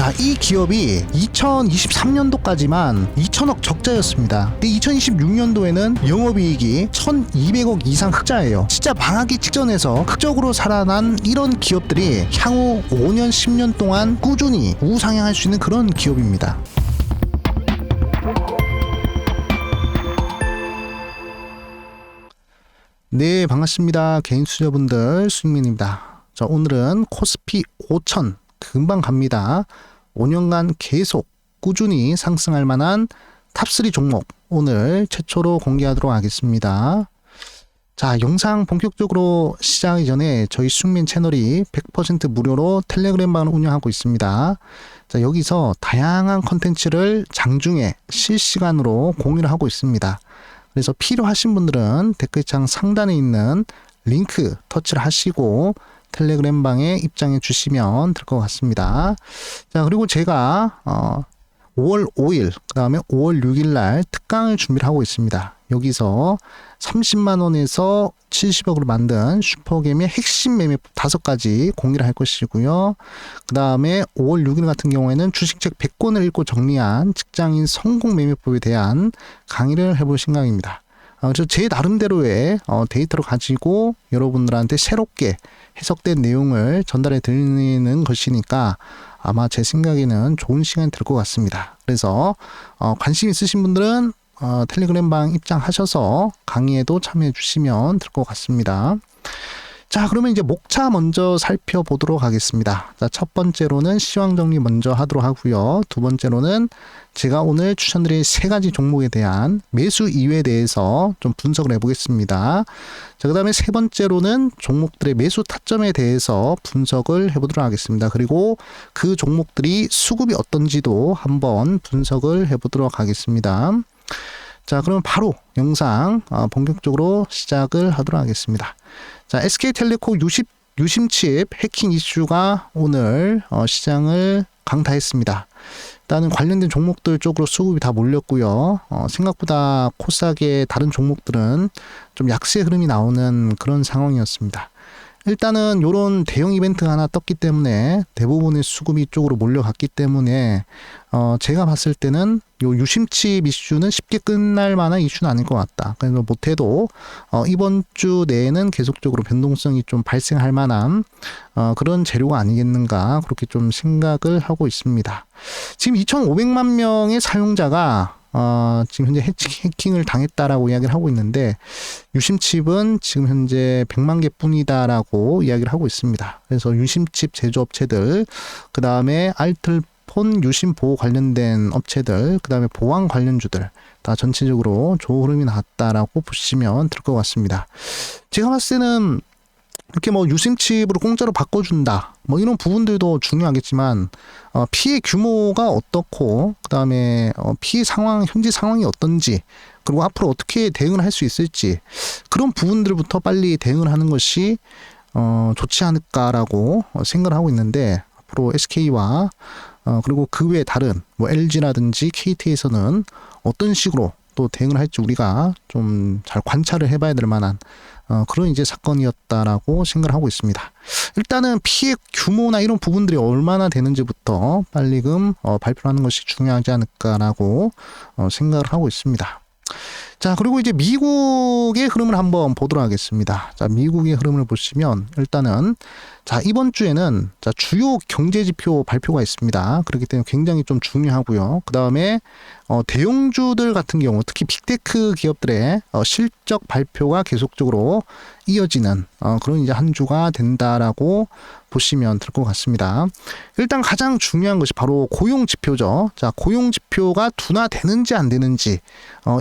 자, 이 기업이 2023년도까지만 2천억 적자였습니다. 근데 2026년도에는 영업이익이 1,200억 이상 흑자예요. 진짜 망하기 직전에서 극적으로 살아난 이런 기업들이 향후 5년, 10년 동안 꾸준히 우상향할 수 있는 그런 기업입니다. 네, 반갑습니다. 개인 투자분들 수익민입니다. 자, 오늘은 코스피 5천 금방 갑니다. 5년간 계속 꾸준히 상승할 만한 탑3 종목 오늘 최초로 공개하도록 하겠습니다. 자, 영상 본격적으로 시작하기 전에 저희 수익민 채널이 100% 무료로 텔레그램 방을 운영하고 있습니다. 자, 여기서 다양한 컨텐츠를 장중에 실시간으로 공유를 하고 있습니다. 그래서 필요하신 분들은 댓글창 상단에 있는 링크 터치를 하시고 텔레그램 방에 입장해 주시면 될 것 같습니다. 자, 그리고 제가 5월 5일 그 다음에 5월 6일 날 특강을 준비를 하고 있습니다. 여기서 30만원에서 70억으로 만든 슈퍼게임의 핵심 매매법 5가지 공개를 할 것이고요. 그 다음에 5월 6일 같은 경우에는 주식책 100권을 읽고 정리한 직장인 성공 매매법에 대한 강의를 해볼 생각입니다. 그래서 제 나름대로의 데이터를 가지고 여러분들한테 새롭게 해석된 내용을 전달해 드리는 것이니까 아마 제 생각에는 좋은 시간이 될 것 같습니다. 그래서 관심 있으신 분들은 텔레그램 방 입장하셔서 강의에도 참여해 주시면 될 것 같습니다. 자, 그러면 이제 목차 먼저 살펴보도록 하겠습니다. 자, 첫 번째로는 시황 정리 먼저 하도록 하고요. 두 번째로는 제가 오늘 추천드릴 3가지 종목에 대한 매수 이유에 대해서 좀 분석을 해보겠습니다. 자, 그 다음에 세 번째로는 종목들의 매수 타점에 대해서 분석을 해보도록 하겠습니다. 그리고 그 종목들이 수급이 어떤지도 한번 분석을 해보도록 하겠습니다. 자, 그러면 바로 영상 본격적으로 시작을 하도록 하겠습니다. 자, SK텔레콤 유심칩 해킹 이슈가 오늘 시장을 강타했습니다. 일단은 관련된 종목들 쪽으로 수급이 다 몰렸고요. 생각보다 코스닥의 다른 종목들은 좀 약세 흐름이 나오는 그런 상황이었습니다. 일단은 요런 대형 이벤트가 하나 떴기 때문에 대부분의 수급이 이쪽으로 몰려갔기 때문에 제가 봤을 때는 요 유심칩 이슈는 쉽게 끝날 만한 이슈는 아닐 것 같다. 그래서 못해도 이번 주 내에는 계속적으로 변동성이 좀 발생할 만한 그런 재료가 아니겠는가 그렇게 좀 생각을 하고 있습니다. 지금 2,500만 명의 사용자가 지금 현재 해킹을 당했다라고 이야기를 하고 있는데 유심칩은 지금 현재 100만 개뿐이다라고 이야기를 하고 있습니다. 그래서 유심칩 제조업체들, 그 다음에 알뜰폰 유심 보호 관련된 업체들, 그 다음에 보안 관련주들 다 전체적으로 좋은 흐름이 나왔다라고 보시면 될 것 같습니다. 제가 봤을 때는 이렇게 뭐 유심칩으로 공짜로 바꿔준다 뭐 이런 부분들도 중요하겠지만 피해 규모가 어떻고 그 다음에 피해 상황 현재 상황이 어떤지 그리고 앞으로 어떻게 대응을 할 수 있을지 그런 부분들부터 빨리 대응을 하는 것이 좋지 않을까라고 생각을 하고 있는데 앞으로 SK와 그리고 그 외 다른 뭐 LG라든지 KT에서는 어떤 식으로 또 대응을 할지 우리가 좀 잘 관찰을 해봐야 될 만한 그런 이제 사건이었다라고 생각을 하고 있습니다. 일단은 피해 규모나 이런 부분들이 얼마나 되는지부터 빨리금 발표를 하는 것이 중요하지 않을까라고 생각을 하고 있습니다. 자, 그리고 이제 미국의 흐름을 한번 보도록 하겠습니다. 자, 미국의 흐름을 보시면 일단은 자, 이번 주에는 자, 주요 경제 지표 발표가 있습니다. 그렇기 때문에 굉장히 좀 중요하고요. 그 다음에 대형주들 같은 경우 특히 빅테크 기업들의 실적 발표가 계속적으로 이어지는 그런 이제 한 주가 된다라고 보시면 될 것 같습니다. 일단 가장 중요한 것이 바로 고용 지표죠. 자, 고용 지표가 둔화되는지 안 되는지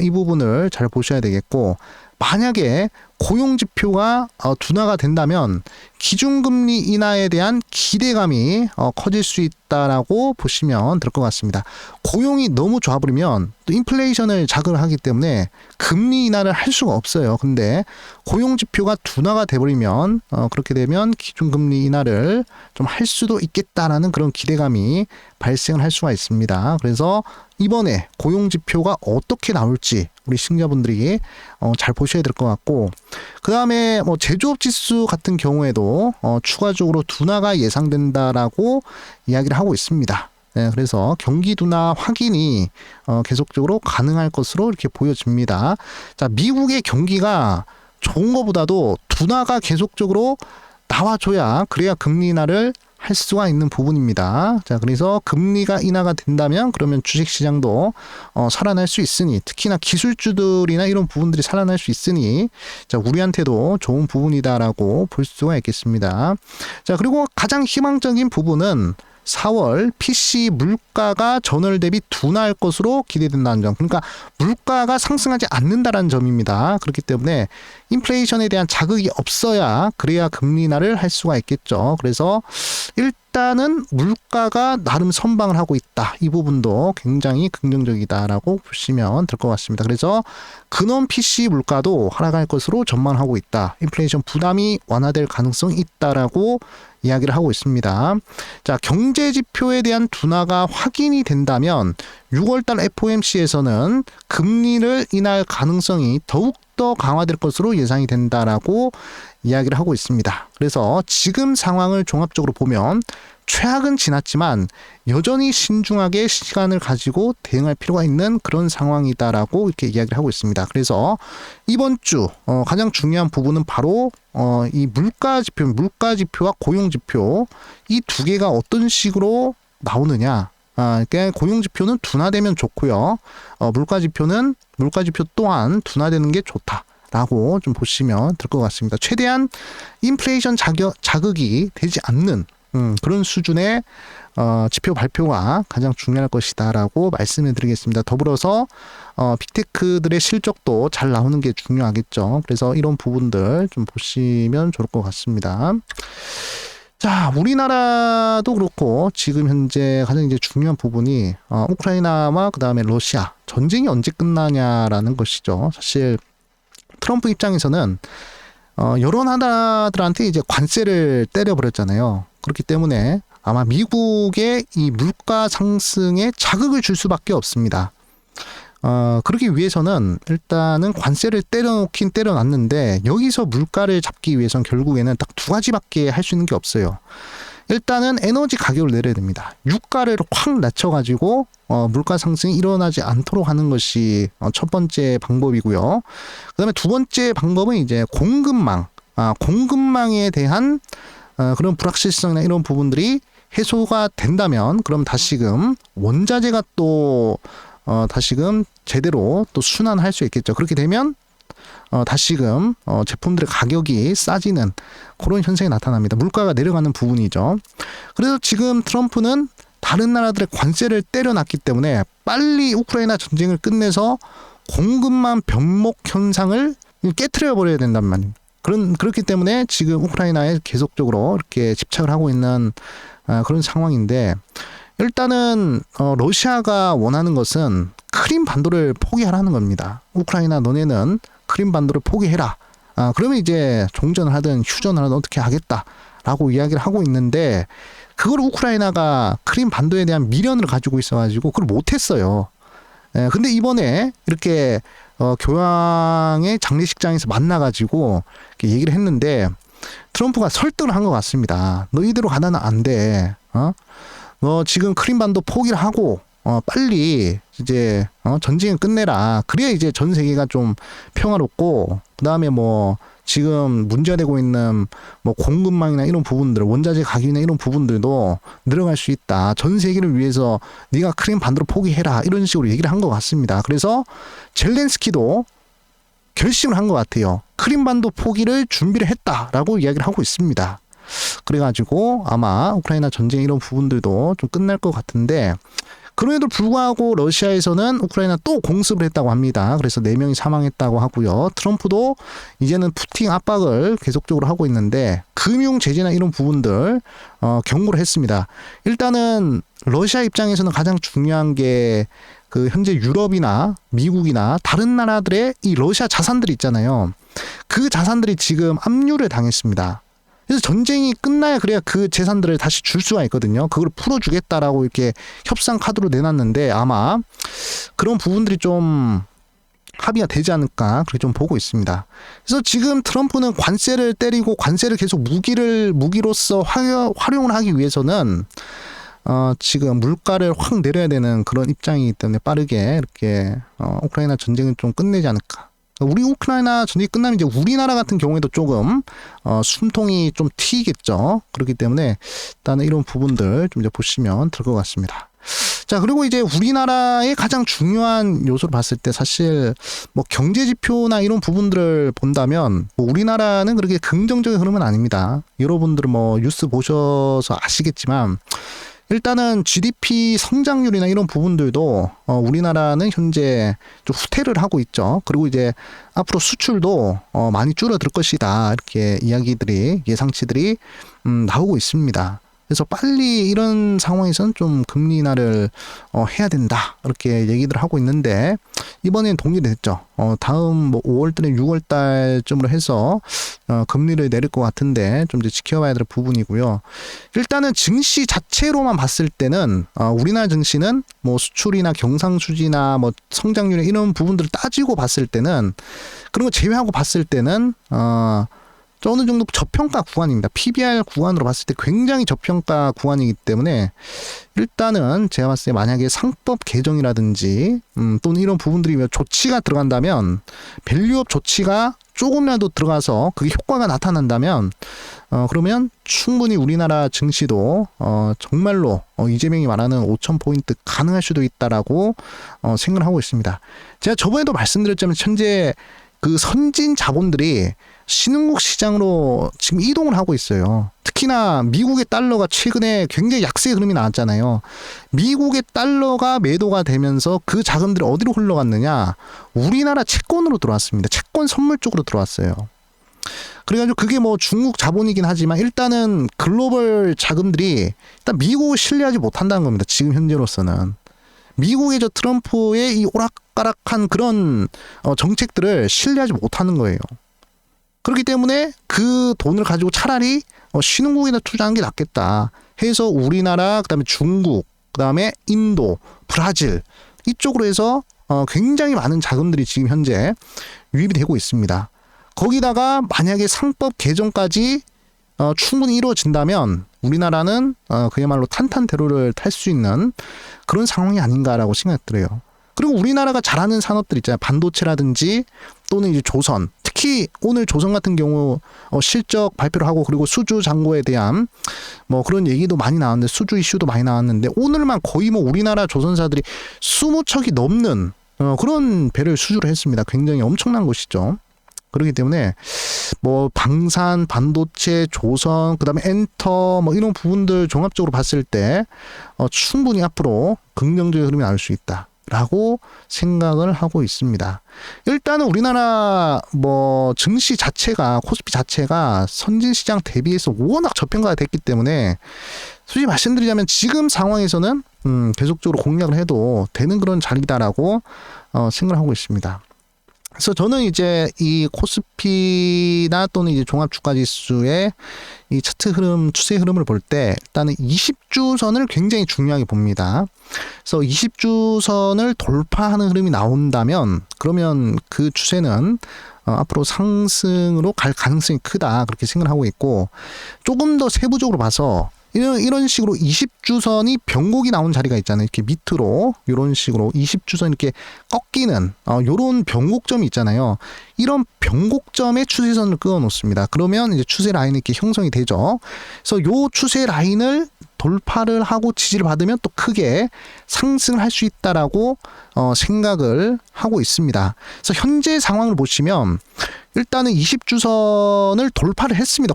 이 부분을 잘 보셔야 되겠고 만약에 고용 지표가 둔화가 된다면 기준금리 인하에 대한 기대감이 커질 수 있다라고 보시면 될 것 같습니다. 고용이 너무 좋아버리면 또 인플레이션을 자극을 하기 때문에 금리 인하를 할 수가 없어요. 근데 고용 지표가 둔화가 돼버리면 그렇게 되면 기준금리 인하를 좀 할 수도 있겠다라는 그런 기대감이 발생을 할 수가 있습니다. 그래서 이번에 고용 지표가 어떻게 나올지 우리 시청자분들이 잘 보셔야 될 것 같고 그 다음에 뭐 제조업 지수 같은 경우에도 추가적으로 둔화가 예상된다라고 이야기를 하고 있습니다. 그래서 경기 둔화 확인이 계속적으로 가능할 것으로 이렇게 보여집니다. 자, 미국의 경기가 좋은 것보다도 둔화가 계속적으로 나와줘야 그래야 금리 인하를 할 수가 있는 부분입니다. 자, 그래서 금리가 인하가 된다면 그러면 주식시장도 살아날 수 있으니, 특히나 기술주들이나 이런 부분들이 살아날 수 있으니, 자, 우리한테도 좋은 부분이다라고 볼 수가 있겠습니다. 자, 그리고 가장 희망적인 부분은 4월 PC 물가가 전월 대비 둔화할 것으로 기대된다는 점. 그러니까 물가가 상승하지 않는다는 점입니다. 그렇기 때문에 인플레이션에 대한 자극이 없어야 그래야 금리 인하를 할 수가 있겠죠. 그래서 일단은 물가가 나름 선방을 하고 있다. 이 부분도 굉장히 긍정적이다라고 보시면 될 것 같습니다. 그래서 근원 PC 물가도 하락할 것으로 전망하고 있다. 인플레이션 부담이 완화될 가능성이 있다라고 이야기를 하고 있습니다. 자, 경제 지표에 대한 둔화가 확인이 된다면 6월달 FOMC에서는 금리를 인할 가능성이 더욱더 강화될 것으로 예상이 된다라고 이야기를 하고 있습니다. 그래서 지금 상황을 종합적으로 보면 최악은 지났지만 여전히 신중하게 시간을 가지고 대응할 필요가 있는 그런 상황이다라고 이렇게 이야기를 하고 있습니다. 그래서 이번 주 가장 중요한 부분은 바로 이 물가 지표와 고용 지표, 이 두 개가 어떤 식으로 나오느냐. 그러니까 고용 지표는 둔화되면 좋고요. 물가 지표 또한 둔화되는 게 좋다라고 좀 보시면 될 것 같습니다. 최대한 인플레이션 자극이 되지 않는 그런 수준의 지표 발표가 가장 중요할 것이다라고 말씀을 드리겠습니다. 더불어서 빅테크들의 실적도 잘 나오는 게 중요하겠죠. 그래서 이런 부분들 좀 보시면 좋을 것 같습니다. 자, 우리나라도 그렇고 지금 현재 가장 이제 중요한 부분이 우크라이나와 그다음에 러시아 전쟁이 언제 끝나냐라는 것이죠. 사실 트럼프 입장에서는 여러 나라들한테 이제 관세를 때려버렸잖아요. 그렇기 때문에 아마 미국의 이 물가 상승에 자극을 줄 수밖에 없습니다. 그러기 위해서는 일단은 관세를 때려놓긴 때려놨는데 여기서 물가를 잡기 위해서는 결국에는 딱 두 가지밖에 할 수 있는 게 없어요. 일단은 에너지 가격을 내려야 됩니다. 유가를 확 낮춰가지고 물가 상승이 일어나지 않도록 하는 것이 첫 번째 방법이고요. 그 다음에 두 번째 방법은 이제 공급망에 대한 그런 불확실성이나 이런 부분들이 해소가 된다면 그럼 다시금 원자재가 또 다시금 제대로 또 순환할 수 있겠죠. 그렇게 되면 다시금 제품들의 가격이 싸지는 그런 현상이 나타납니다. 물가가 내려가는 부분이죠. 그래서 지금 트럼프는 다른 나라들의 관세를 때려놨기 때문에 빨리 우크라이나 전쟁을 끝내서 공급망 변목 현상을 깨트려 버려야 된단 말이에요. 그렇기 때문에 지금 우크라이나에 계속적으로 이렇게 집착을 하고 있는 그런 상황인데, 일단은 러시아가 원하는 것은 크림 반도를 포기하라는 겁니다. 우크라이나 너네는 크림 반도를 포기해라. 그러면 이제 종전을 하든 휴전을 하든 어떻게 하겠다라고 이야기를 하고 있는데, 그걸 우크라이나가 크림 반도에 대한 미련을 가지고 있어가지고 그걸 못했어요. 근데 이번에 이렇게 교황의 장례식장에서 만나가지고 이렇게 얘기를 했는데 트럼프가 설득을 한 것 같습니다. 너 이대로 가다는 안 돼. 너 지금 크림반도 포기를 하고 빨리 이제 전쟁을 끝내라. 그래야 이제 전 세계가 좀 평화롭고, 그 다음에 뭐 지금 문제되고 있는 뭐 공급망이나 이런 부분들, 원자재 가격이나 이런 부분들도 늘어갈 수 있다. 전 세계를 위해서 네가 크림 반도로 포기해라. 이런 식으로 얘기를 한 것 같습니다. 그래서 젤렌스키도 결심을 한 것 같아요. 크림 반도 포기를 준비를 했다라고 이야기를 하고 있습니다. 그래가지고 아마 우크라이나 전쟁 이런 부분들도 좀 끝날 것 같은데, 그럼에도 불구하고 러시아에서는 우크라이나 또 공습을 했다고 합니다. 그래서 4명이 사망했다고 하고요. 트럼프도 이제는 푸틴 압박을 계속적으로 하고 있는데 금융 제재나 이런 부분들 경고를 했습니다. 일단은 러시아 입장에서는 가장 중요한 게 그 현재 유럽이나 미국이나 다른 나라들의 이 러시아 자산들이 있잖아요. 그 자산들이 지금 압류를 당했습니다. 그래서 전쟁이 끝나야 그래야 그 재산들을 다시 줄 수가 있거든요. 그걸 풀어주겠다라고 이렇게 협상 카드로 내놨는데 아마 그런 부분들이 좀 합의가 되지 않을까 그렇게 좀 보고 있습니다. 그래서 지금 트럼프는 관세를 때리고 관세를 계속 무기로서 활용을 하기 위해서는 지금 물가를 확 내려야 되는 그런 입장이기 때문에 빠르게 이렇게 우크라이나 전쟁을 좀 끝내지 않을까. 우리 우크라이나 전쟁이 끝나면 이제 우리나라 같은 경우에도 조금 숨통이 좀 트이겠죠. 그렇기 때문에 일단은 이런 부분들 좀 이제 보시면 될 것 같습니다. 자, 그리고 이제 우리나라의 가장 중요한 요소를 봤을 때 사실 뭐 경제 지표나 이런 부분들을 본다면 뭐 우리나라는 그렇게 긍정적인 흐름은 아닙니다. 여러분들은 뭐 뉴스 보셔서 아시겠지만 일단은 GDP 성장률이나 이런 부분들도 우리나라는 현재 좀 후퇴를 하고 있죠. 그리고 이제 앞으로 수출도 많이 줄어들 것이다. 이렇게 이야기들이 예상치들이 나오고 있습니다. 그래서 빨리 이런 상황에서는 좀 금리 인하를 해야 된다. 이렇게 얘기들 하고 있는데 이번엔 동일이 됐죠. 다음 뭐 5월달에 6월달쯤으로 해서 금리를 내릴 것 같은데 좀 이제 지켜봐야 될 부분이고요. 일단은 증시 자체로만 봤을 때는 우리나라 증시는 뭐 수출이나 경상수지나 뭐 성장률 이런 부분들을 따지고 봤을 때는 그런 거 제외하고 봤을 때는 어느 정도 저평가 구간입니다. PBR 구간으로 봤을 때 굉장히 저평가 구간이기 때문에 일단은 제가 봤을 때 만약에 상법 개정이라든지 또는 이런 부분들이 조치가 들어간다면 밸류업 조치가 조금이라도 들어가서 그게 효과가 나타난다면 그러면 충분히 우리나라 증시도 정말로 이재명이 말하는 5,000포인트 가능할 수도 있다라고 생각을 하고 있습니다. 제가 저번에도 말씀드렸지만 현재 그 선진 자본들이 신흥국 시장으로 지금 이동을 하고 있어요. 특히나 미국의 달러가 최근에 굉장히 약세 흐름이 나왔잖아요. 미국의 달러가 매도가 되면서 그 자금들이 어디로 흘러갔느냐? 우리나라 채권으로 들어왔습니다. 채권 선물 쪽으로 들어왔어요. 그래가지고 그게 뭐 중국 자본이긴 하지만 일단은 글로벌 자금들이 일단 미국을 신뢰하지 못한다는 겁니다. 지금 현재로서는. 미국의 저 트럼프의 이 오락가락한 그런 정책들을 신뢰하지 못하는 거예요. 그렇기 때문에 그 돈을 가지고 차라리 신흥국에다 투자하는 게 낫겠다 해서 우리나라, 그다음에 중국, 그다음에 인도, 브라질 이쪽으로 해서 굉장히 많은 자금들이 지금 현재 유입이 되고 있습니다. 거기다가 만약에 상법 개정까지 충분히 이루어진다면 우리나라는 그야말로 탄탄대로를 탈 수 있는 그런 상황이 아닌가라고 생각이 들어요. 그리고 우리나라가 잘하는 산업들 있잖아요. 반도체라든지 또는 이제 조선. 특히 오늘 조선 같은 경우 실적 발표를 하고 그리고 수주 잔고에 대한 뭐 그런 얘기도 많이 나왔는데 수주 이슈도 많이 나왔는데 오늘만 거의 뭐 우리나라 조선사들이 20척이 넘는 그런 배를 수주를 했습니다. 굉장히 엄청난 것이죠. 그렇기 때문에 뭐 방산, 반도체, 조선, 그다음에 엔터 뭐 이런 부분들 종합적으로 봤을 때 충분히 앞으로 긍정적인 흐름이 나올 수 있다라고 생각을 하고 있습니다. 일단은 우리나라 뭐 증시 자체가 코스피 자체가 선진 시장 대비해서 워낙 저평가가 됐기 때문에 솔직히 말씀드리자면 지금 상황에서는 계속적으로 공략을 해도 되는 그런 자리다라고 생각을 하고 있습니다. 그래서 저는 이제 이 코스피나 또는 이제 종합주가지수의 이 차트 흐름, 추세 흐름을 볼 때 일단은 20주선을 굉장히 중요하게 봅니다. 그래서 20주선을 돌파하는 흐름이 나온다면 그러면 그 추세는 앞으로 상승으로 갈 가능성이 크다 그렇게 생각을 하고 있고 조금 더 세부적으로 봐서 이런 식으로 20주선이 변곡이 나온 자리가 있잖아요. 이렇게 밑으로 이런 식으로 20주선 이렇게 꺾이는 이런 변곡점이 있잖아요. 이런 변곡점에 추세선을 그어 놓습니다. 그러면 이제 추세 라인이 이렇게 형성이 되죠. 그래서 요 추세 라인을 돌파를 하고 지지를 받으면 또 크게 상승을 할 수 있다라고 생각을 하고 있습니다. 그래서 현재 상황을 보시면 일단은 20주선을 돌파를 했습니다.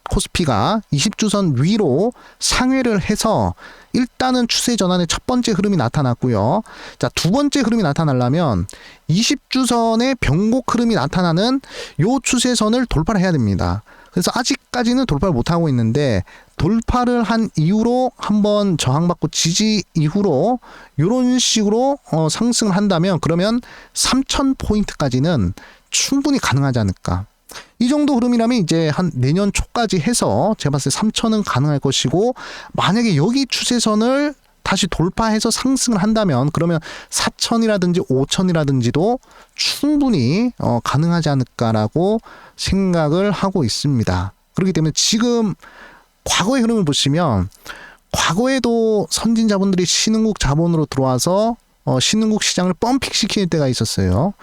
코스피가 20주선 위로 상회를 해서 일단은 추세 전환의 첫 번째 흐름이 나타났고요. 자, 두 번째 흐름이 나타나려면 20주선의 변곡 흐름이 나타나는 요 추세선을 돌파를 해야 됩니다. 그래서 아직까지는 돌파를 못하고 있는데 돌파를 한 이후로 한번 저항받고 지지 이후로 이런 식으로 상승을 한다면 그러면 3,000포인트까지는 충분히 가능하지 않을까. 이 정도 흐름이라면 이제 한 내년 초까지 해서 제가 봤을 때 3,000은 가능할 것이고 만약에 여기 추세선을 다시 돌파해서 상승을 한다면 그러면 4,000이라든지 5,000이라든지도 충분히 가능하지 않을까라고 생각을 하고 있습니다. 그렇기 때문에 지금 과거의 흐름을 보시면 과거에도 선진 자본들이 신흥국 자본으로 들어와서 신흥국 시장을 펌핑시킬 때가 있었어요.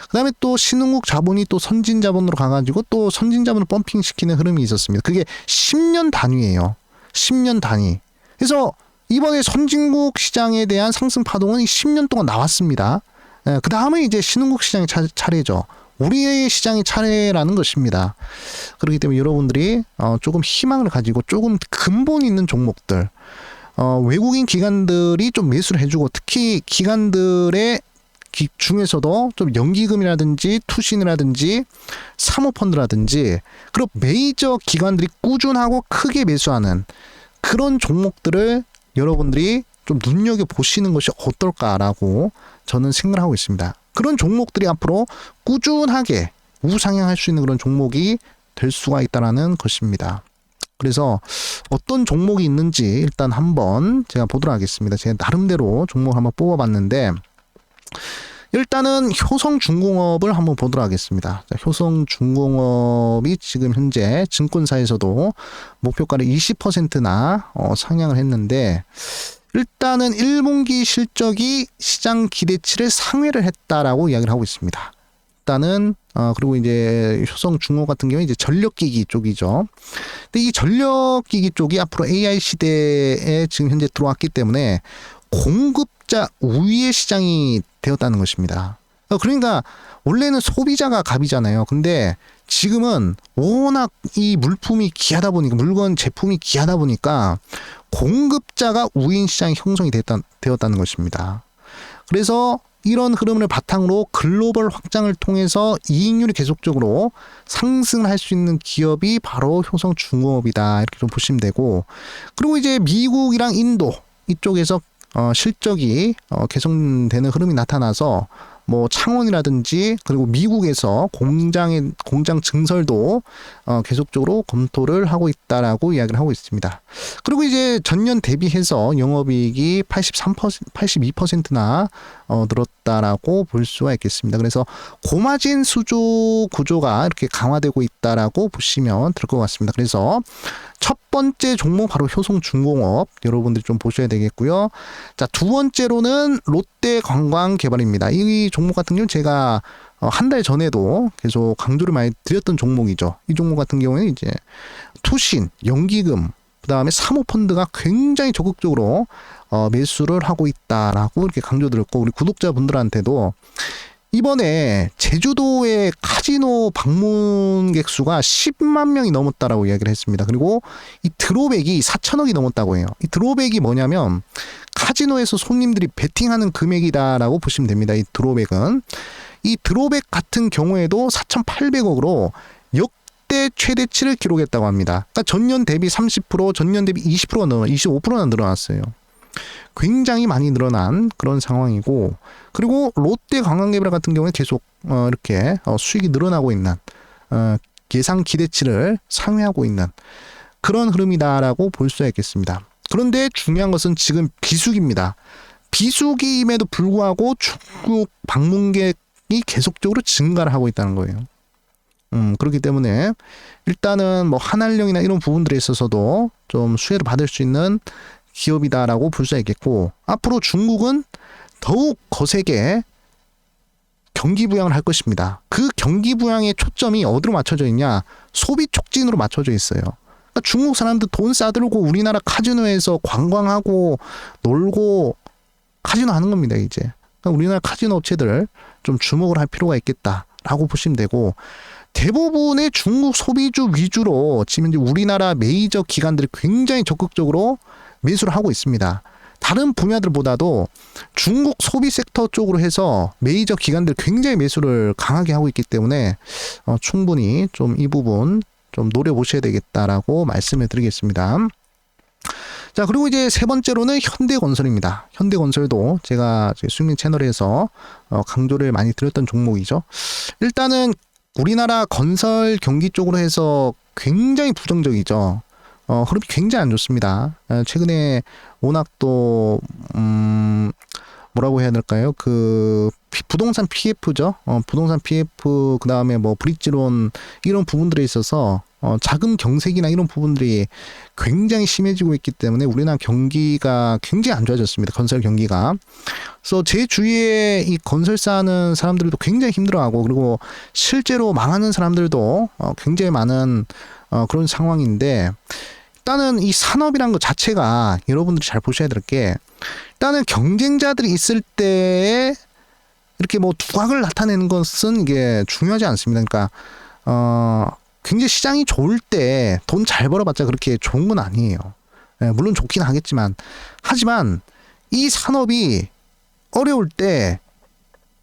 그 다음에 또 신흥국 자본이 또 선진 자본으로 가가지고 또 선진 자본을 펌핑시키는 흐름이 있었습니다. 그게 10년 단위예요. 10년 단위. 그래서 이번에 선진국 시장에 대한 상승 파동은 10년 동안 나왔습니다. 그 다음에 이제 신흥국 시장의 차례죠. 우리의 시장의 차례라는 것입니다. 그렇기 때문에 여러분들이 조금 희망을 가지고 조금 근본 있는 종목들, 외국인 기관들이 좀 매수를 해주고, 특히 기관들의 중에서도 좀 연기금이라든지 투신이라든지 사모펀드라든지 그리고 메이저 기관들이 꾸준하고 크게 매수하는 그런 종목들을 여러분들이 좀 눈여겨보시는 것이 어떨까라고 저는 생각을 하고 있습니다. 그런 종목들이 앞으로 꾸준하게 우상향할 수 있는 그런 종목이 될 수가 있다는 것입니다. 그래서 어떤 종목이 있는지 일단 한번 제가 보도록 하겠습니다. 제가 나름대로 종목을 한번 뽑아봤는데, 일단은 효성중공업을 한번 보도록 하겠습니다. 자, 효성중공업이 지금 현재 증권사에서도 목표가를 20%나 상향을 했는데, 일단은 1분기 실적이 시장 기대치를 상회를 했다라고 이야기를 하고 있습니다. 일단은 그리고 이제 효성중공업 같은 경우에 이제 전력기기 쪽이죠. 근데 이 전력기기 쪽이 앞으로 AI 시대에 지금 현재 들어왔기 때문에 공급자 우위의 시장이 되었다는 것입니다. 그러니까 원래는 소비자가 갑이잖아요. 근데 지금은 워낙 이 물품이 귀하다 보니까, 물건 제품이 귀하다 보니까 공급자가 우위인 시장이 형성이 되었다는 것입니다. 그래서 이런 흐름을 바탕으로 글로벌 확장을 통해서 이익률이 계속적으로 상승을 할 수 있는 기업이 바로 효성중공업이다, 이렇게 좀 보시면 되고, 그리고 이제 미국이랑 인도 이쪽에서 실적이 개선되는 흐름이 나타나서 뭐 창원이라든지 그리고 미국에서 공장 증설도 계속적으로 검토를 하고 있다라고 이야기를 하고 있습니다. 그리고 이제 전년 대비해서 영업이익이 82%나 늘었다라고 볼 수가 있겠습니다. 그래서 고마진 수주 구조가 이렇게 강화되고 있다라고 보시면 될 것 같습니다. 그래서 첫 번째 종목 바로 효성중공업 여러분들이 좀 보셔야 되겠고요. 자, 두 번째로는 롯데관광개발입니다. 이 종목 같은 경우는 제가 한 달 전에도 계속 강조를 많이 드렸던 종목이죠. 이 종목 같은 경우는 이제 투신, 연기금, 그 다음에 사모펀드가 굉장히 적극적으로 매수를 하고 있다라고 이렇게 강조드렸고, 우리 구독자분들한테도 이번에 제주도의 카지노 방문객 수가 10만 명이 넘었다라고 이야기를 했습니다. 그리고 이 드로백이 4천억이 넘었다고 해요. 이 드로백이 뭐냐면 카지노에서 손님들이 베팅하는 금액이다라고 보시면 됩니다. 이 드로백은. 이 드로백 같은 경우에도 4,800억으로 역대 최대치를 기록했다고 합니다. 그러니까 전년 대비 30%, 전년 대비 20%가 늘어나, 25%나 늘어났어요. 굉장히 많이 늘어난 그런 상황이고, 그리고 롯데관광개발 같은 경우에 계속 이렇게 수익이 늘어나고 있는, 예상 기대치를 상회하고 있는 그런 흐름이다라고 볼 수가 있겠습니다. 그런데 중요한 것은 지금 비수기입니다. 비수기임에도 불구하고 중국 방문객이 계속적으로 증가를 하고 있다는 거예요. 그렇기 때문에 일단은 뭐 한한령이나 이런 부분들에 있어서도 좀 수혜를 받을 수 있는 기업이다라고 볼 수 있겠고, 앞으로 중국은 더욱 거세게 경기 부양을 할 것입니다. 그 경기 부양의 초점이 어디로 맞춰져 있냐? 소비 촉진으로 맞춰져 있어요. 그러니까 중국 사람들 돈 싸들고 우리나라 카지노에서 관광하고 놀고 카지노 하는 겁니다, 이제. 그러니까 우리나라 카지노 업체들 좀 주목을 할 필요가 있겠다라고 보시면 되고, 대부분의 중국 소비주 위주로 지금 이제 우리나라 메이저 기관들이 굉장히 적극적으로 매수를 하고 있습니다. 다른 분야들보다도 중국 소비 섹터 쪽으로 해서 메이저 기관들 굉장히 매수를 강하게 하고 있기 때문에 충분히 좀 이 부분 좀 노려보셔야 되겠다라고 말씀을 드리겠습니다. 자, 그리고 이제 세 번째로는 현대건설입니다. 현대건설도 제가 제 수익민 채널에서 강조를 많이 드렸던 종목이죠. 일단은 우리나라 건설 경기 쪽으로 해서 굉장히 부정적이죠. 흐름이 굉장히 안 좋습니다. 최근에 워낙 또 뭐라고 해야 될까요? 그 부동산 PF죠. 부동산 PF 그다음에 뭐 브릿지론 이런 부분들에 있어서 자금 경색이나 이런 부분들이 굉장히 심해지고 있기 때문에 우리나라 경기가 굉장히 안 좋아졌습니다. 건설 경기가. 그래서 제 주위에 이 건설사 하는 사람들도 굉장히 힘들어하고 그리고 실제로 망하는 사람들도 굉장히 많은 그런 상황인데 일단은 이 산업이란 것 자체가 여러분들이 잘 보셔야 될 게 일단은 경쟁자들이 있을 때에 이렇게 뭐 두각을 나타내는 것은 이게 중요하지 않습니다. 그러니까 굉장히 시장이 좋을 때 돈 잘 벌어봤자 그렇게 좋은 건 아니에요. 물론 좋긴 하겠지만 하지만 이 산업이 어려울 때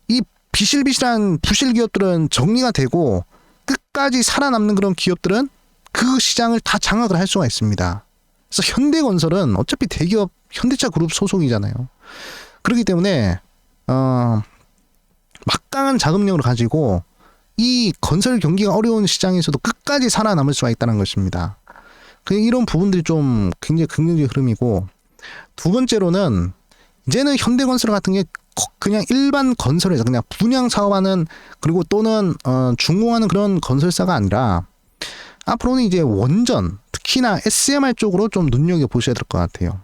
이 비실비실한 부실 기업들은 정리가 되고 끝까지 살아남는 그런 기업들은 그 시장을 다 장악을 할 수가 있습니다. 그래서 현대건설은 어차피 대기업 현대차 그룹 소속이잖아요. 그렇기 때문에 막강한 자금력을 가지고 이 건설 경기가 어려운 시장에서도 끝까지 살아남을 수가 있다는 것입니다. 이런 부분들이 좀 굉장히 긍정적인 흐름이고 두 번째로는 이제는 현대건설 같은 게 그냥 일반 건설에서 그냥 분양 사업하는 그리고 또는 준공하는 그런 건설사가 아니라 앞으로는 이제 원전 특히나 SMR 쪽으로 좀 눈여겨보셔야 될 것 같아요.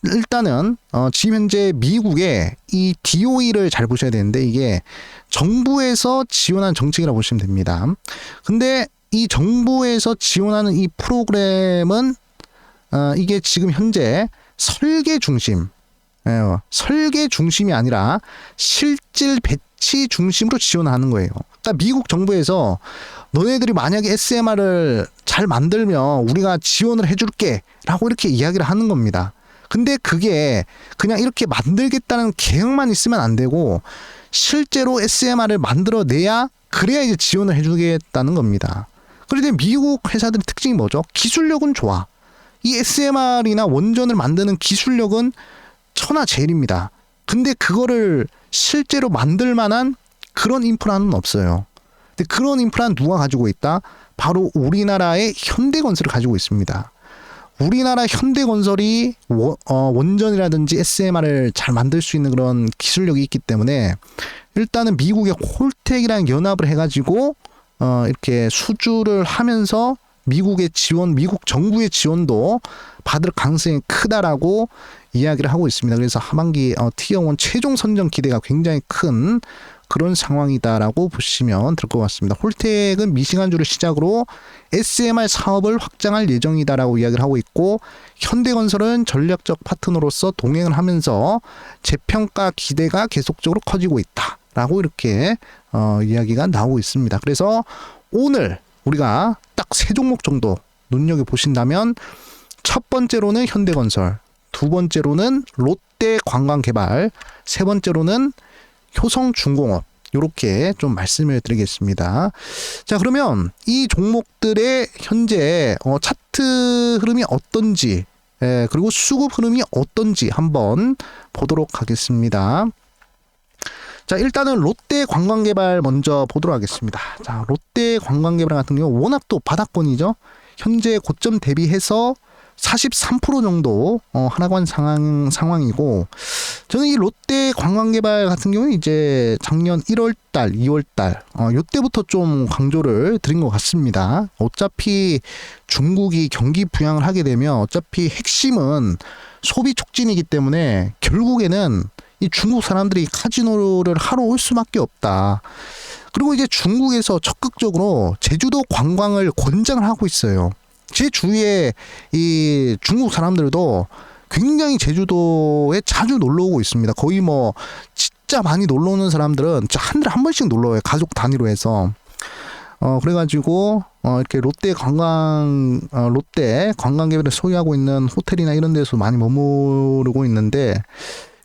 일단은 지금 현재 미국의 이 DOE를 잘 보셔야 되는데 이게 정부에서 지원한 정책이라고 보시면 됩니다. 근데 이 정부에서 지원하는 이 프로그램은 이게 지금 현재 설계 중심, 설계 중심이 아니라 실질 배치 중심으로 지원하는 거예요. 그러니까 미국 정부에서 너네들이 만약에 SMR을 잘 만들면 우리가 지원을 해줄게 라고 이렇게 이야기를 하는 겁니다. 근데 그게 그냥 이렇게 만들겠다는 계획만 있으면 안 되고 실제로 SMR을 만들어내야 그래야 이제 지원을 해주겠다는 겁니다. 그런데 미국 회사들의 특징이 뭐죠? 기술력은 좋아. 이 SMR이나 원전을 만드는 기술력은 천하제일입니다. 근데 그거를 실제로 만들 만한 그런 인프라는 없어요. 근데 그런 인프라는 누가 가지고 있다? 바로 우리나라의 현대건설을 가지고 있습니다. 우리나라 현대건설이 원전이라든지 SMR을 잘 만들 수 있는 그런 기술력이 있기 때문에 일단은 미국의 홀텍이랑 연합을 해가지고 이렇게 수주를 하면서 미국의 지원, 미국 정부의 지원도 받을 가능성이 크다라고 이야기를 하고 있습니다. 그래서 하반기 티어1 최종 선정 기대가 굉장히 큰 그런 상황이다라고 보시면 될 것 같습니다. 홀텍은 미시간주를 시작으로 SMR 사업을 확장할 예정이다라고 이야기를 하고 있고 현대건설은 전략적 파트너로서 동행을 하면서 재평가 기대가 계속적으로 커지고 있다라고 이렇게 이야기가 나오고 있습니다. 그래서 오늘 우리가 딱 세 종목 정도 눈여겨보신다면 첫 번째로는 현대건설, 두 번째로는 롯데관광개발, 세 번째로는 효성중공업 이렇게 좀 말씀을 드리겠습니다. 자, 그러면 이 종목들의 현재 차트 흐름이 어떤지 그리고 수급 흐름이 어떤지 한번 보도록 하겠습니다. 자, 일단은 롯데관광개발 먼저 보도록 하겠습니다. 자, 롯데관광개발 같은 경우 워낙 또 바닥권이죠. 현재 고점 대비해서 43% 정도 하락한 상황이고 저는 이 롯데관광개발 같은 경우는 이제 작년 1월달, 2월달 요때부터 좀 강조를 드린 것 같습니다. 어차피 중국이 경기 부양을 하게 되면 어차피 핵심은 소비 촉진이기 때문에 결국에는 이 중국 사람들이 카지노를 하러 올 수밖에 없다. 그리고 이제 중국에서 적극적으로 제주도 관광을 권장을 하고 있어요. 제 주위에 이 중국 사람들도 굉장히 제주도에 자주 놀러 오고 있습니다. 거의 뭐 진짜 많이 놀러 오는 사람들은 한 달에 한 번씩 놀러 와요. 가족 단위로 해서. 그래가지고 이렇게 롯데 관광개발을 소유하고 있는 호텔이나 이런 데서 많이 머무르고 있는데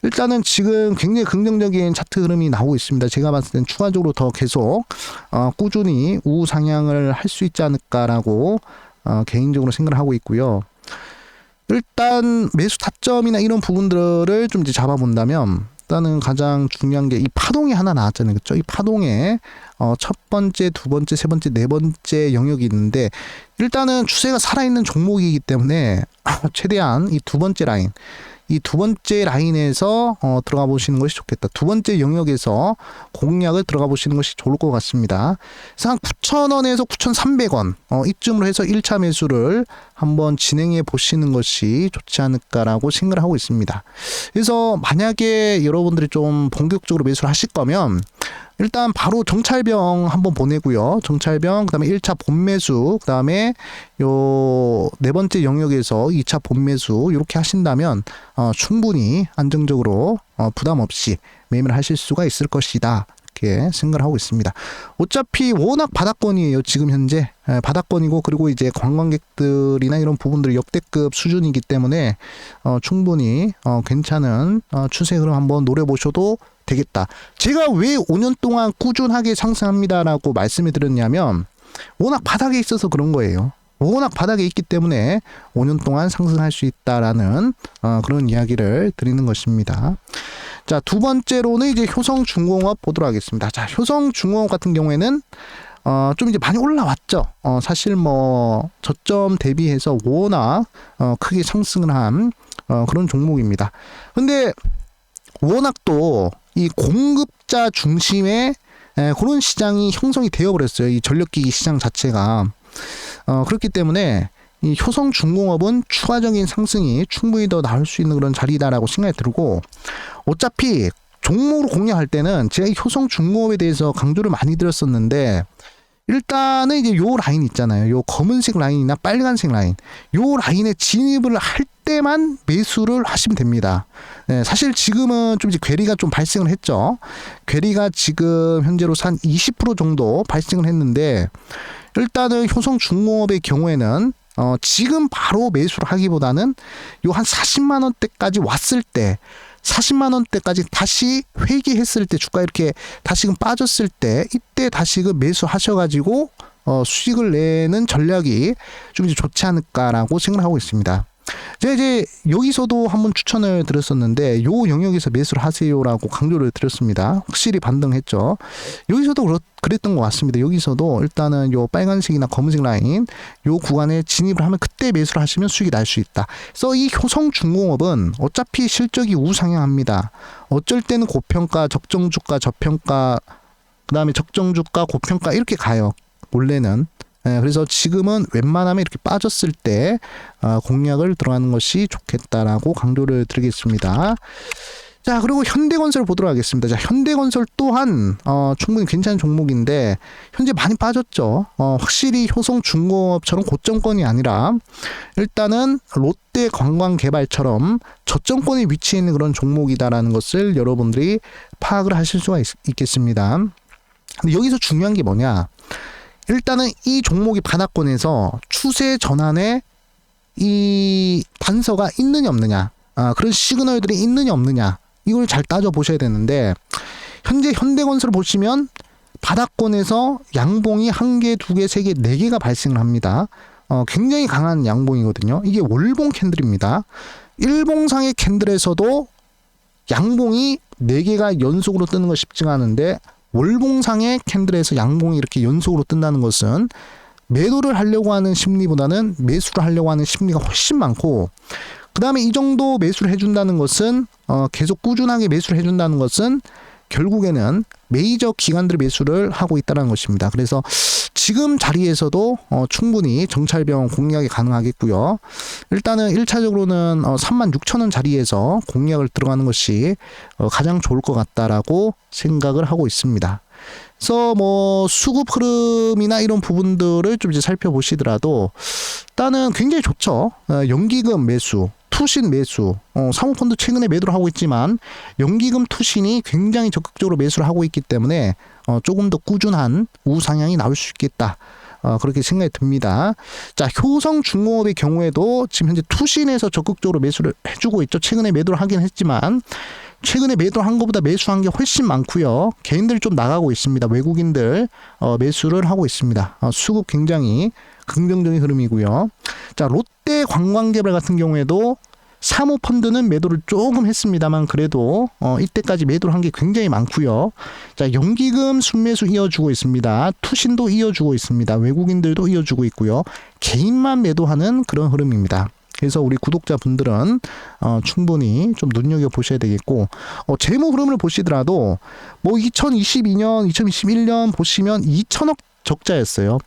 일단은 지금 굉장히 긍정적인 차트 흐름이 나오고 있습니다. 제가 봤을 땐 추가적으로 더 계속 꾸준히 우상향을 할 수 있지 않을까라고 개인적으로 생각을 하고 있고요. 일단 매수 타점이나 이런 부분들을 좀 이제 잡아본다면 일단은 가장 중요한 게 이 파동이 하나 나왔잖아요. 그렇죠? 이 파동에 첫 번째, 두 번째, 세 번째, 네 번째 영역이 있는데 일단은 추세가 살아있는 종목이기 때문에 최대한 이 두 번째 라인 이 두 번째 라인에서 들어가 보시는 것이 좋겠다. 두 번째 영역에서 공략을 들어가 보시는 것이 좋을 것 같습니다. 그래서 한 9,000원에서 9,300원 이쯤으로 해서 1차 매수를 한번 진행해 보시는 것이 좋지 않을까라고 생각을 하고 있습니다. 그래서 만약에 여러분들이 좀 본격적으로 매수를 하실 거면 일단 바로 정찰병 한번 보내고요. 정찰병, 그다음에 1차 본매수, 그다음에 요 네 번째 영역에서 2차 본매수 이렇게 하신다면 충분히 안정적으로 부담 없이 매매를 하실 수가 있을 것이다. 이렇게 생각을 하고 있습니다. 어차피 워낙 바닥권이에요. 지금 현재 바닥권이고, 그리고 이제 관광객들이나 이런 부분들이 역대급 수준이기 때문에 충분히 괜찮은 추세 흐름 한번 노려보셔도 되겠다. 제가 왜 5년 동안 꾸준하게 상승합니다라고 말씀을 드렸냐면 워낙 바닥에 있어서 그런 거예요. 워낙 바닥에 있기 때문에 5년 동안 상승할 수 있다라는 그런 이야기를 드리는 것입니다. 자, 두 번째로는 이제 효성중공업 보도록 하겠습니다. 자, 효성중공업 같은 경우에는 좀 이제 많이 올라왔죠. 사실 뭐 저점 대비해서 워낙 크게 상승을 한 그런 종목입니다. 근데 워낙 또 이 공급자 중심의 그런 시장이 형성이 되어버렸어요. 이 전력기기 시장 자체가. 그렇기 때문에 이 효성중공업은 추가적인 상승이 충분히 더 나올 수 있는 그런 자리다라고 생각이 들고, 어차피 종목으로 공략할 때는 제가 이 효성중공업에 대해서 강조를 많이 드렸었는데, 일단은 이제 요 라인 있잖아요. 요 검은색 라인이나 빨간색 라인, 요 라인에 진입을 할 때만 매수를 하시면 됩니다. 네, 사실 지금은 좀 이제 괴리가 좀 발생을 했죠. 괴리가 지금 현재로서 한 20% 정도 발생을 했는데, 일단은 효성중공업의 경우에는 지금 바로 매수를 하기보다는 요 한 40만 원대까지 왔을 때, 40만 원대까지 다시 회귀했을 때, 주가 이렇게 다시금 빠졌을 때, 이때 다시금 매수하셔가지고 수익을 내는 전략이 좀 이제 좋지 않을까라고 생각을 하고 있습니다. 제가 이제 여기서도 한번 추천을 드렸었는데, 요 영역에서 매수를 하세요라고 강조를 드렸습니다. 확실히 반등했죠. 여기서도 그랬던 것 같습니다. 여기서도 일단은 요 빨간색이나 검은색 라인, 요 구간에 진입을 하면 그때 매수를 하시면 수익이 날 수 있다. 그래서 이 효성중공업은 어차피 실적이 우상향합니다. 어쩔 때는 고평가, 적정주가, 저평가, 그 다음에 적정주가, 고평가 이렇게 가요. 원래는. 그래서 지금은 웬만하면 이렇게 빠졌을 때 공략을 들어가는 것이 좋겠다라고 강조를 드리겠습니다. 자, 그리고 현대건설 보도록 하겠습니다. 자, 현대건설 또한 충분히 괜찮은 종목인데 현재 많이 빠졌죠. 확실히 효성중공업처럼 고점권이 아니라 일단은 롯데관광개발처럼 저점권에 위치해 있는 그런 종목이다라는 것을 여러분들이 파악을 하실 수가 있겠습니다. 근데 여기서 중요한 게 뭐냐? 일단은 이 종목이 바닥권에서 추세 전환에 이 단서가 있느냐 없느냐, 그런 시그널들이 있느냐 없느냐, 이걸 잘 따져보셔야 되는데, 현재 현대건설을 보시면 바닥권에서 양봉이 1개, 2개, 3개, 4개가 발생을 합니다. 굉장히 강한 양봉이거든요. 이게 월봉 캔들입니다. 일봉상의 캔들에서도 양봉이 4개가 연속으로 뜨는 거 쉽지가 않은데, 월봉상의 캔들에서 양봉이 이렇게 연속으로 뜬다는 것은 매도를 하려고 하는 심리보다는 매수를 하려고 하는 심리가 훨씬 많고, 그 다음에 이 정도 매수를 해준다는 것은 계속 꾸준하게 매수를 해준다는 것은 결국에는 메이저 기관들의 매수를 하고 있다는 것입니다. 그래서 지금 자리에서도 충분히 정찰병 공략이 가능하겠고요. 일단은 1차적으로는 36,000원 자리에서 공략을 들어가는 것이 가장 좋을 것 같다라고 생각을 하고 있습니다. 그래서 뭐 수급 흐름이나 이런 부분들을 좀 이제 살펴보시더라도 일단은 굉장히 좋죠. 연기금 매수, 투신 매수, 사모펀드 최근에 매도를 하고 있지만 연기금 투신이 굉장히 적극적으로 매수를 하고 있기 때문에 조금 더 꾸준한 우상향이 나올 수 있겠다. 그렇게 생각이 듭니다. 자, 효성중공업의 경우에도 지금 현재 투신에서 적극적으로 매수를 해주고 있죠. 최근에 매도를 하긴 했지만 최근에 매도한 것보다 매수한 게 훨씬 많고요. 개인들이 좀 나가고 있습니다. 외국인들 매수를 하고 있습니다. 수급 굉장히 긍정적인 흐름이고요. 자, 롯데관광개발 같은 경우에도 사모펀드는 매도를 조금 했습니다만 그래도 이때까지 매도를 한 게 굉장히 많고요. 자, 연기금 순매수 이어주고 있습니다. 투신도 이어주고 있습니다. 외국인들도 이어주고 있고요. 개인만 매도하는 그런 흐름입니다. 그래서 우리 구독자분들은 충분히 좀 눈여겨보셔야 되겠고, 재무 흐름을 보시더라도 뭐 2022년, 2021년 보시면 2천억 적자였어요.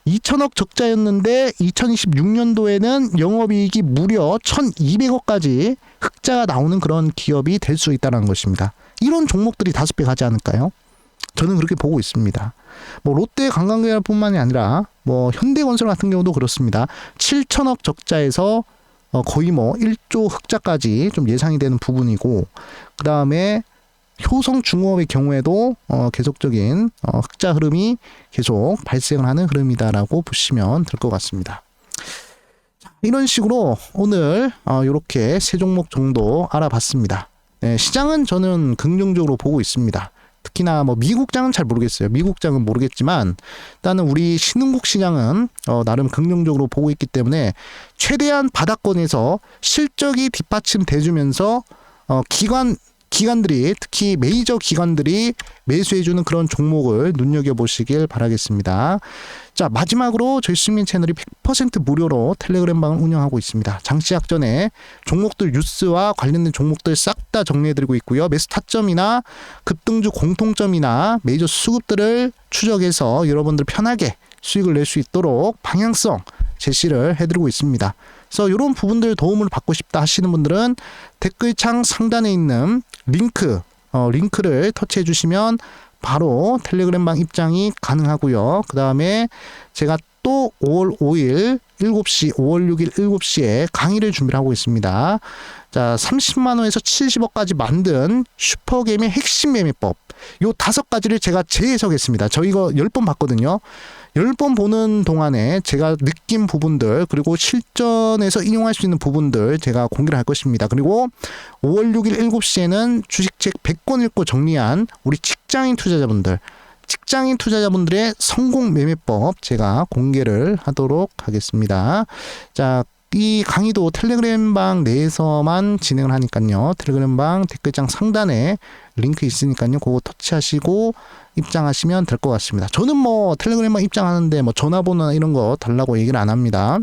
2천억 적자였는데 2026년도에는 영업이익이 무려 1,200억까지 흑자가 나오는 그런 기업이 될 수 있다는 것입니다. 이런 종목들이 5배 가지 않을까요? 저는 그렇게 보고 있습니다. 뭐 롯데 관광계열뿐만이 아니라 뭐 현대건설 같은 경우도 그렇습니다. 7천억 적자에서 거의 뭐 1조 흑자까지 좀 예상이 되는 부분이고, 그 다음에 효성중공업의 경우에도 계속적인 흑자 흐름이 계속 발생을 하는 흐름이다라고 보시면 될 것 같습니다. 이런 식으로 오늘 이렇게 세 종목 정도 알아봤습니다. 네, 시장은 저는 긍정적으로 보고 있습니다. 특히나 뭐 미국장은 잘 모르겠어요. 미국장은 모르겠지만 일단은 우리 신흥국 시장은 나름 긍정적으로 보고 있기 때문에 최대한 바닥권에서 실적이 뒷받침돼주면서 기관들이, 특히 메이저 기관들이 매수해주는 그런 종목을 눈여겨보시길 바라겠습니다. 자, 마지막으로 저희 수익민 채널이 100% 무료로 텔레그램 방을 운영하고 있습니다. 장시작 전에 종목들 뉴스와 관련된 종목들 싹 다 정리해드리고 있고요. 매수 타점이나 급등주 공통점이나 메이저 수급들을 추적해서 여러분들 편하게 수익을 낼 수 있도록 방향성 제시를 해드리고 있습니다. 그래서 이런 부분들 도움을 받고 싶다 하시는 분들은 댓글창 상단에 있는 링크를 터치해 주시면 바로 텔레그램방 입장이 가능하고요. 그 다음에 제가 또 5월 5일 7시, 5월 6일 7시에 강의를 준비를 하고 있습니다. 자, 30만원에서 70억까지 만든 슈퍼게임의 핵심 매매법. 요 5가지를 제가 재해석했습니다. 저 이거 10번 봤거든요. 10번 보는 동안에 제가 느낀 부분들, 그리고 실전에서 인용할 수 있는 부분들 제가 공개를 할 것입니다. 그리고 5월 6일 7시에는 주식책 100권 읽고 정리한 우리 직장인 투자자분들의 성공 매매법 제가 공개를 하도록 하겠습니다. 자, 이 강의도 텔레그램방 내에서만 진행을 하니까요. 텔레그램방 댓글창 상단에 링크 있으니까요. 그거 터치하시고 입장하시면 될 것 같습니다. 저는 뭐 텔레그램방 입장하는데 뭐 전화번호나 이런 거 달라고 얘기를 안 합니다.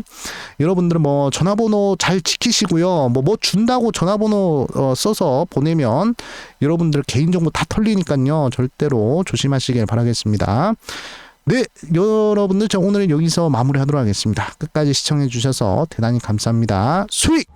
여러분들은 뭐 전화번호 잘 지키시고요. 뭐 준다고 전화번호 써서 보내면 여러분들 개인정보 다 털리니까요. 절대로 조심하시길 바라겠습니다. 네, 여러분들 저 오늘은 여기서 마무리하도록 하겠습니다. 끝까지 시청해 주셔서 대단히 감사합니다. 수익!